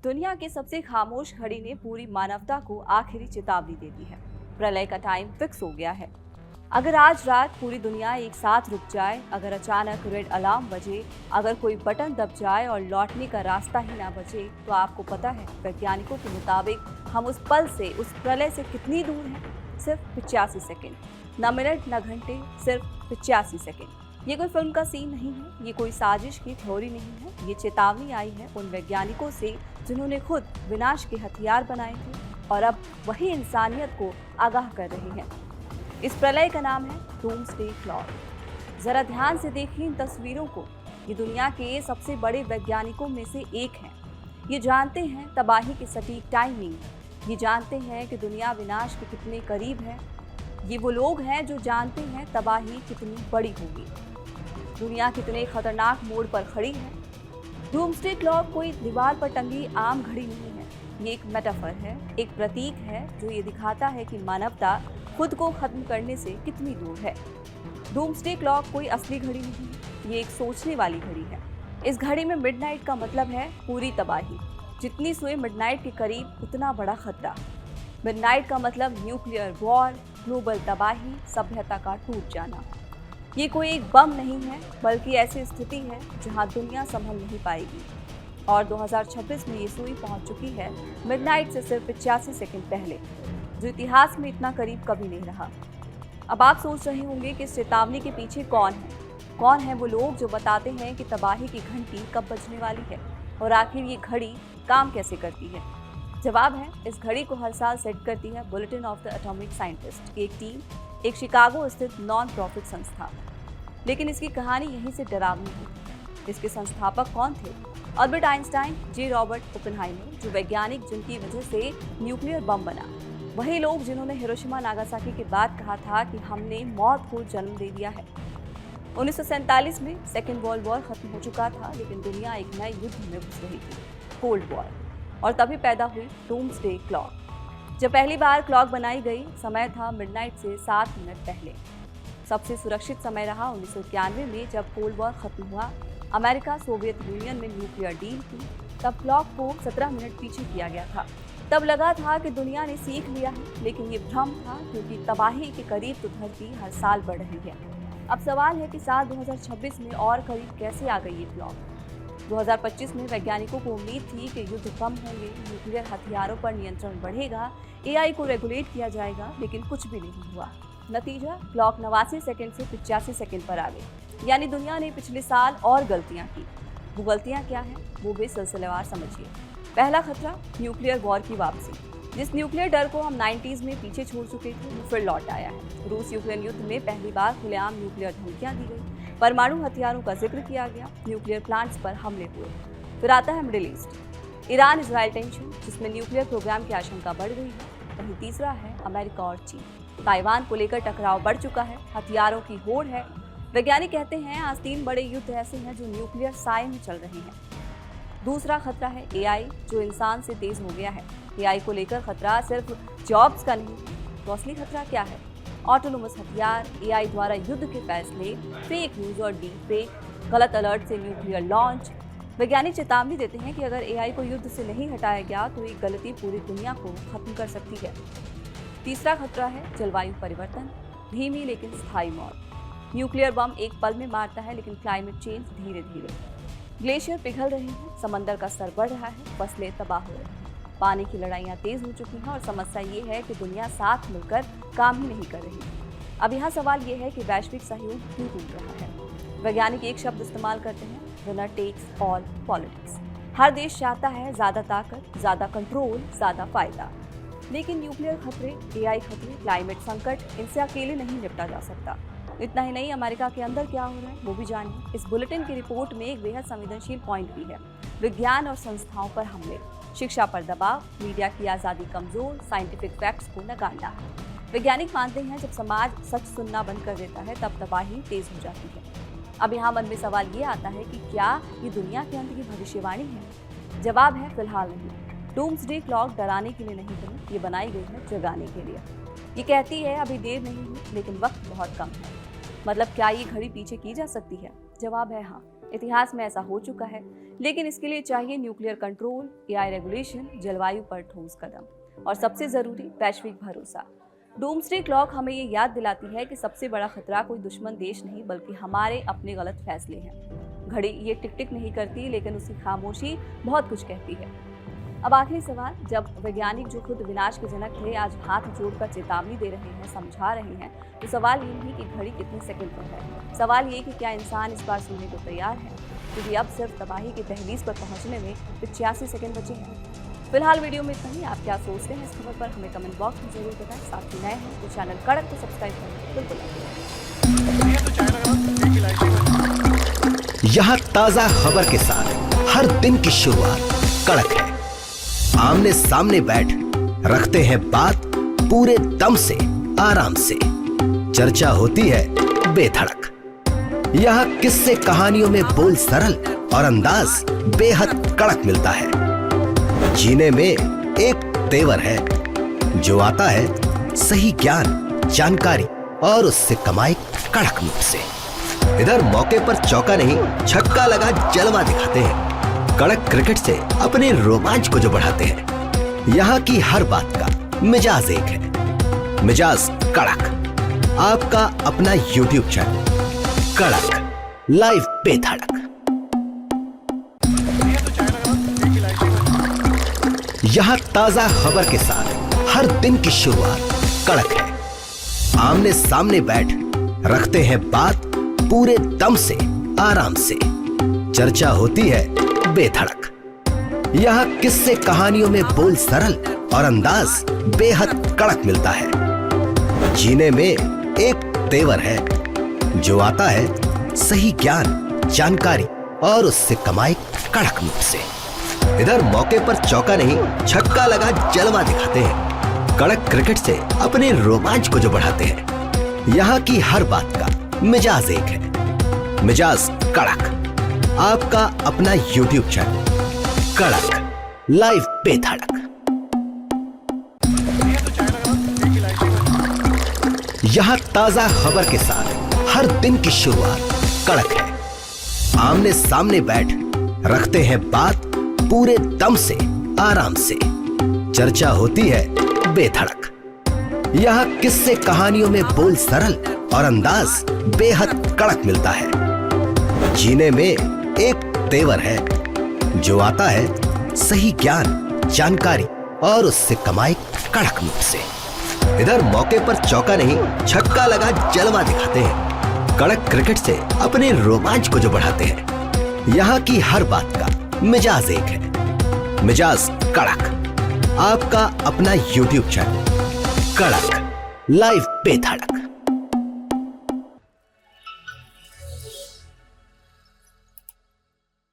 दुनिया की सबसे खामोश घड़ी ने पूरी मानवता को आखिरी चेतावनी दे दी है। प्रलय का टाइम फिक्स हो गया है। अगर आज रात पूरी दुनिया एक साथ रुक जाए, अगर अचानक रेड अलार्म बजे, अगर कोई बटन दब जाए और लौटने का रास्ता ही ना बचे, तो आपको पता है वैज्ञानिकों के मुताबिक हम उस पल से, उस प्रलय से कितनी दूर हैं? सिर्फ 85 सेकेंड, न मिनट न घंटे, सिर्फ 85 सेकेंड। ये कोई फिल्म का सीन नहीं है, ये कोई साजिश की थ्योरी नहीं है, ये चेतावनी आई है उन वैज्ञानिकों से जिन्होंने खुद विनाश के हथियार बनाए थे और अब वही इंसानियत को आगाह कर रहे हैं। इस प्रलय का नाम है डूम्सडे क्लॉक। जरा ध्यान से देखिए इन तस्वीरों को। ये दुनिया के सबसे बड़े वैज्ञानिकों में से एक हैं। ये जानते हैं तबाही की सटीक टाइमिंग, ये जानते हैं कि दुनिया विनाश के कितने करीब है। ये वो लोग हैं जो जानते हैं तबाही कितनी बड़ी होगी, दुनिया कितने खतरनाक मोड़ पर खड़ी है। डूम्सडे क्लॉक कोई दीवार पर टंगी आम घड़ी नहीं है, ये एक मेटाफर है, एक प्रतीक है जो ये दिखाता है कि मानवता खुद को खत्म करने से कितनी दूर है। डूम्सडे क्लॉक कोई असली घड़ी नहीं है, ये एक सोचने वाली घड़ी है। इस घड़ी में मिडनाइट का मतलब है पूरी तबाही। जितनी सुई मिडनाइट के करीब उतना बड़ा खतरा। मिडनाइट का मतलब न्यूक्लियर वॉर, ग्लोबल तबाही, सभ्यता का टूट जाना। ये कोई एक बम नहीं है, बल्कि ऐसी स्थिति है जहां दुनिया संभल नहीं पाएगी। और 2026 में ये सुई पहुंच चुकी है मिडनाइट से सिर्फ 85 सेकंड पहले, जो इतिहास में इतना करीब कभी नहीं रहा। अब आप सोच रहे होंगे कि इस चेतावनी के पीछे कौन है? कौन है वो लोग जो बताते हैं कि तबाही की घंटी कब बजने वाली है, और आखिर ये घड़ी काम कैसे करती है? जवाब है, इस घड़ी को हर साल सेट करती है bulletin of the atomic scientist की एक टीम, एक शिकागो स्थित नॉन प्रॉफिट संस्था। लेकिन इसकी कहानी यहीं से डरावनी है। इसके संस्थापक कौन थे? अल्बर्ट आइंस्टाइन, जे रॉबर्ट ओपेनहाइमर, जो वैज्ञानिक जिनकी वजह से न्यूक्लियर बम बना। वही लोग जिन्होंने हिरोशिमा नागासाकी के बाद कहा था कि हमने मौत को जन्म दे दिया है। 1947 में सेकेंड वर्ल्ड वॉर खत्म हो चुका था, लेकिन दुनिया एक नए युद्ध में घुस रही थी, कोल्ड वॉर। और तभी पैदा हुई डूम्सडे क्लॉक। जब पहली बार क्लॉक बनाई गई, समय था मिडनाइट से 7 मिनट पहले। सबसे सुरक्षित समय रहा 1991 में, जब कोल्ड वॉर खत्म हुआ, अमेरिका सोवियत यूनियन में न्यूक्लियर डील की। तब क्लॉक को 17 मिनट पीछे किया गया था। तब लगा था कि दुनिया ने सीख लिया है, लेकिन ये भ्रम था, क्योंकि तबाही के करीब तो धरती हर साल बढ़ रही है। अब सवाल है कि साल 2026 में और करीब कैसे आ गई ये क्लॉक? 2025 में वैज्ञानिकों को उम्मीद थी कि युद्ध कम होंगे, न्यूक्लियर हथियारों पर नियंत्रण बढ़ेगा, एआई को रेगुलेट किया जाएगा, लेकिन कुछ भी नहीं हुआ। नतीजा, क्लॉक 89 सेकंड से 85 सेकंड पर आ गई। यानी दुनिया ने पिछले साल और गलतियां की। वो गलतियां क्या हैं, वो भी सिलसिलेवार समझिए। पहला खतरा, न्यूक्लियर वॉर की वापसी। जिस न्यूक्लियर डर को हम 90s में पीछे छोड़ चुके थे, वो फिर लौट आया है। रूस यूक्रेन युद्ध में पहली बार खुलेआम न्यूक्लियर धमकियां दी गई, परमाणु हथियारों का जिक्र किया गया, न्यूक्लियर प्लांट्स पर हमले हुए। फिर आता है middle east, Iran Israel tension, जिसमें न्यूक्लियर प्रोग्राम की आशंका बढ़ गई है। वहीं तीसरा है अमेरिका और चीन। ताइवान को लेकर टकराव बढ़ चुका है, हथियारों की होड़ है। वैज्ञानिक कहते हैं आज 3 बड़े युद्ध ऐसे हैं जो न्यूक्लियर साए में चल रहे हैं। दूसरा खतरा है एआई, जो इंसान से तेज हो गया है। एआई को लेकर खतरा सिर्फ जॉब्स का नहीं, तो असली खतरा क्या है? ऑटोनोमस हथियार, एआई द्वारा युद्ध के फैसले, फेक न्यूज और डीप फेक, गलत अलर्ट से न्यूक्लियर लॉन्च। वैज्ञानिक चेतावनी देते हैं कि अगर एआई को युद्ध से नहीं हटाया गया तो एक गलती पूरी दुनिया को खत्म कर सकती है। तीसरा खतरा है जलवायु परिवर्तन, धीमी लेकिन स्थायी मौत। न्यूक्लियर बम एक पल में मारता है, लेकिन क्लाइमेट चेंज धीरे धीरे। ग्लेशियर पिघल रहे हैं, समंदर का स्तर बढ़ रहा है, फसलें तबाह हो रही हैं, पानी की लड़ाइयाँ तेज हो चुकी हैं, और समस्या ये है कि दुनिया साथ मिलकर काम ही नहीं कर रही। अब यहाँ सवाल ये है कि वैश्विक सहयोग क्यों टूट रहा है? वैज्ञानिक एक शब्द इस्तेमाल करते हैं, विनर टेक्स ऑल पॉलिटिक्स। हर देश चाहता है ज्यादा ताकत, ज्यादा कंट्रोल, ज्यादा फायदा। लेकिन न्यूक्लियर खतरे, एआई खतरे, क्लाइमेट संकट, इनसे अकेले नहीं निपटा जा सकता। इतना ही नहीं, अमेरिका के अंदर क्या हो रहा है वो भी जानिए। इस बुलेटिन की रिपोर्ट में एक बेहद संवेदनशील पॉइंट भी है, विज्ञान और संस्थाओं पर हमले, शिक्षा पर दबाव, मीडिया की आज़ादी कमजोर, साइंटिफिक फैक्ट्स को नकारना। वैज्ञानिक मानते हैं जब समाज सच सुनना बंद कर देता है, तब तबाही तेज हो जाती है। अब यहाँ मन में सवाल ये आता है कि क्या ये दुनिया के अंत की भविष्यवाणी है? जवाब है, फिलहाल नहीं। डूम्सडे क्लॉक डराने के लिए नहीं बनी, ये बनाई गई है जगाने के लिए। ये कहती है अभी देर नहीं हुई, लेकिन वक्त बहुत कम है। मतलब क्या ये घड़ी पीछे की जा सकती है? जवाब है हाँ, इतिहास में ऐसा हो चुका है। लेकिन इसके लिए चाहिए न्यूक्लियर कंट्रोल, एआई रेगुलेशन, जलवायु पर ठोस कदम और सबसे जरूरी वैश्विक भरोसा। डूम्सडे क्लॉक हमें ये याद दिलाती है कि सबसे बड़ा खतरा कोई दुश्मन देश नहीं बल्कि हमारे अपने गलत फैसले हैं। घड़ी ये टिक टिक नहीं करती, लेकिन उसकी खामोशी बहुत कुछ कहती है। अब आखिरी सवाल, जब वैज्ञानिक जो खुद विनाश के जनक थे आज हाथ जोड़कर चेतावनी दे रहे हैं, समझा रहे हैं, तो सवाल ये नहीं कि घड़ी कितने सेकंड पर है, सवाल ये कि क्या इंसान इस बार सुनने को तैयार है, क्योंकि अब सिर्फ तबाही की दहलीज पर पहुंचने में 85 सेकंड बचे हैं। फिलहाल वीडियो में इतना ही। आप क्या सोचते हैं इस खबर पर हमें कमेंट बॉक्स में जरूर बताएं। साथ ही नए हैं तो चैनल कड़क को सब्सक्राइब करना बिल्कुल ना। यहाँ ताजा खबर के साथ हर दिन की शुरुआत कड़क है। आमने सामने बैठ रखते हैं बात पूरे दम से, आराम से। चर्चा होती है बेधड़क। यहाँ किस्से कहानियों में बोल सरल और अंदाज बेहद कड़क मिलता है। जीने में एक तेवर है जो आता है सही ज्ञान, जानकारी और उससे कमाई कड़क नोट से। इधर मौके पर चौका नहीं छक्का लगा जलवा दिखाते हैं। कड़क क्रिकेट से अपने रोमांच को जो बढ़ाते हैं। यहाँ की हर बात का मिजाज एक है, मिजाज कड़क। आपका अपना YouTube चैनल कड़क लाइव बेधड़क। यहाँ ताजा खबर के साथ हर दिन की शुरुआत कड़क है। आमने सामने बैठ रखते हैं बात पूरे दम से, आराम से। चर्चा होती है बेधड़क। यहाँ किस्से कहानियों में बोल सरल और अंदाज बेहद कड़क मिलता है। जीने में एक तेवर है जो आता है सही ज्ञान, जानकारी और उससे कमाई कड़क नोट से। इधर मौके पर चौका नहीं छक्का लगा जलवा दिखाते हैं। कड़क क्रिकेट से अपने रोमांच को जो बढ़ाते हैं। यहाँ की हर बात का मिजाज एक है, मिजाज कड़क। आपका अपना YouTube चैनल कड़क लाइव बेधड़क। यहाँ ताजा खबर के साथ हर दिन की शुरुआत कड़क है। आमने सामने बैठ रखते हैं बात पूरे दम से, आराम से। चर्चा होती है बेधड़क। यहाँ किस्से कहानियों में बोल सरल और अंदाज बेहद कड़क मिलता है। जीने में एक तेवर है जो आता है सही ज्ञान, जानकारी और उससे कमाई कड़क नोट से। इधर मौके पर चौका नहीं छक्का लगा जलवा दिखाते हैं। कड़क क्रिकेट से अपने रोमांच को जो बढ़ाते हैं। यहाँ की हर बात का मिजाज एक है, मिजाज कड़क। आपका अपना YouTube चैनल कड़क लाइव बेधड़क।